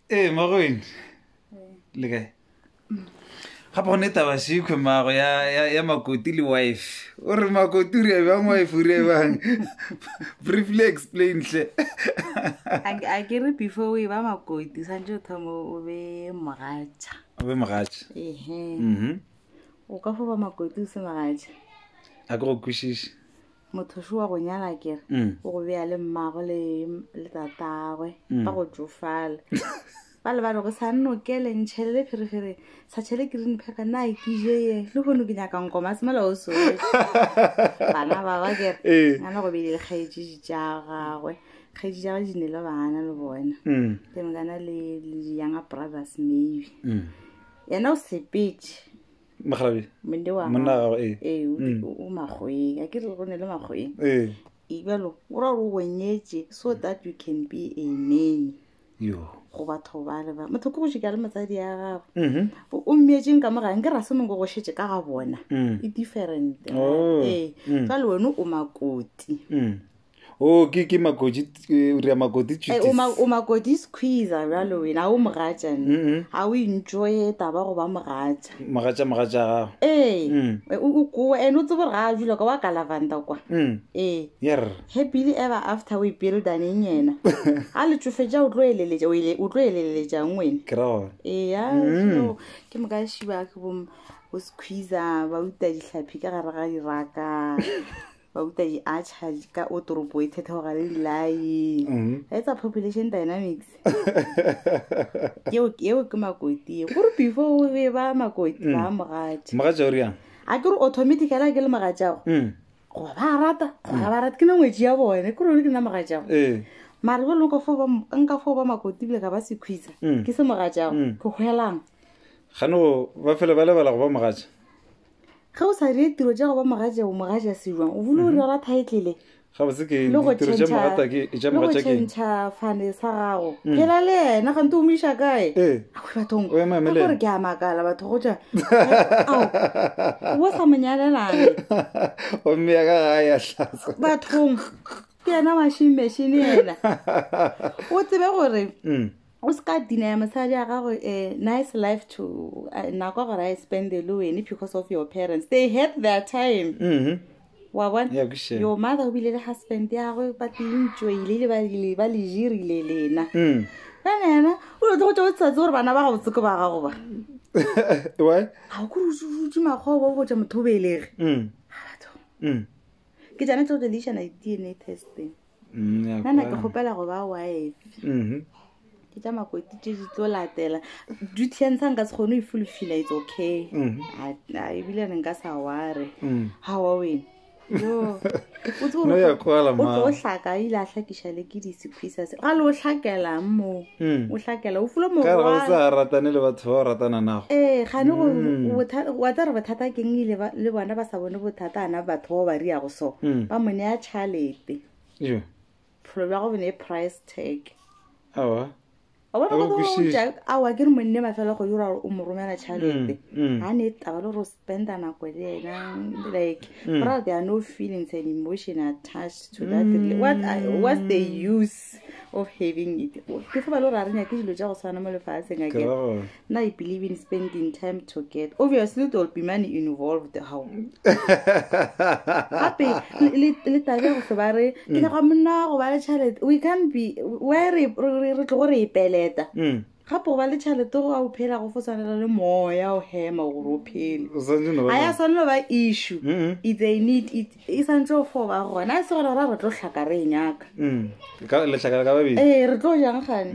Magoen. Le kae? Ga go ne taba sikwe mago ya makoti le wife. O re makoti re bang wife re bang. Briefly explain hle. A ke re before we ba makoti santse thomo o be mogatša. O be mogatša. Ehe. O ka fo ba makoti o se mogatša. A go kwishish. Motho sho wa go nyala kere. O go bea le mmago le tatagwe ba go tsofala. Ba le ba go sa nno ke le ntšhelele ferefere sa tšhele ke reng pheka na ikije ye le go no ke nyaka nkoma se mala o so bana ba ba kere ngana go be le khaiji ja gagwe khaiji ja di ne le bana le bona ke ngana le younger brothers maybe yena o sepitše Magarabe mende wa monna ga o magweng a ke re go ne le magweng ibalo o ra go gonyetse so that you can be a name yo go batho ba le ba motho go shika le motsadi ya gago o mmetseng ka moga nke ra se mongwe go shetse ka ga bona e different ka le wena o makoti ke makoti re ya makoti o makoti squeeze jalo wena o mogatša a o enjoy taba go ba mogatša ga o go ene o tsebe ga a jula ka wa ka lavanda kwa happily ever after we build aneng yena a le tsofetša o tlo eleletša ngwene ya ke mo ka shiba ke bo squeeze ba uta dihlapi ka gare ga diraka ba uta di acha ka otoropo e thetho ga le lai it's a population dynamics yeo ke makoti go re before o be ba makoti ba mogatša o riang a ke re automatically ke le mogatšago go ba rata ke na ngwetši ya bone ke re ke na mogatšago mare ba le nka fo ba makoti bile ka ba se khwisa ke se mogatšago ke hwelang gano ba fele ba lebala go ba mogatša ga o sa re tiro ja go ba mogatša se jwang o bolo re ra title ga ba se ke tiro ja mogata ke ja mogatša ke tšha fane sa gago phela le ena ga nte o miša kae a go bathong gore ke a makala batho go tša o sa monyalelane o mmea ka ga ya tlasa bathong ke ena machine ena o tsebe gore o ska deny mosadi ya gago nice life to nako gore I spend the low because of your parents they had their time wa bona your mother bile le husband ya go ba enjoyile ba le jirile lena kana o tlo go tsa gore bana ba go tsoko ba gago ba why a go ruju maghobo go tsa mothobelege ke jana tlo le shana DNA testing nana ke gopela go ba wife ke tša makoti tše di tlo latela dutiansang ka se kgone o fulfilla it's okay a ebile re nka sa ware ga wa wena o tlo hlaka ile a hlakiša le ke disekhwisa se ga le o hlakela mo o hlakela o fula ka re sa ratane le batho ba ratana nago gane wa tsa re bothata keng ile le bona ba sa bone bothata ana batho ba ba riago so ba mone ya tšhalete pholo ya go bone price tag awa ke re monne mafela go dira o mo romela tšhalete ga ne taba le gore o spenda nako le ena like but there are no feelings and emotion attached to that what's the use of having it ke fa ba le gore a re nyake dilo tša go swana mo lefatsheng again na I believe in spending time together obviously there will be money involved how gape le tabe go se ba re ke ga monna go ba le tšhalete we can be where re tlo gore e peleta gape go ba le tšhalete go a o phela go fosanela le moya o hema gore o phele a ya swanelo ba issue if they need it e santse o fo ba gona a se gore ra re tlo hlaka re nyaka lehlakala ka babedi re tlo jang gane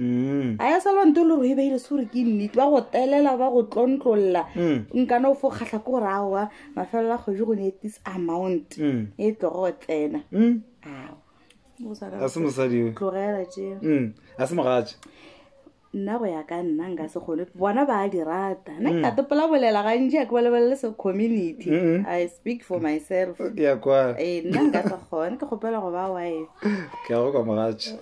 a ya salwa nto le gore e beile sore ke nnete ba go telela ba go tlontlolla nkana o fo kgatlha ko gore aowa mafelela kgwedi go ne this amount e tlo go tsena a se mosadi tlogela tšeo a se mogatša nna go ya ka nna nka se kgone bona ba a di rata nna ke atopola bolela gantši a ke bolebelele se community I speak for myself nna nka se kgone ke kgopela go ba wife ke ya go ka mogatša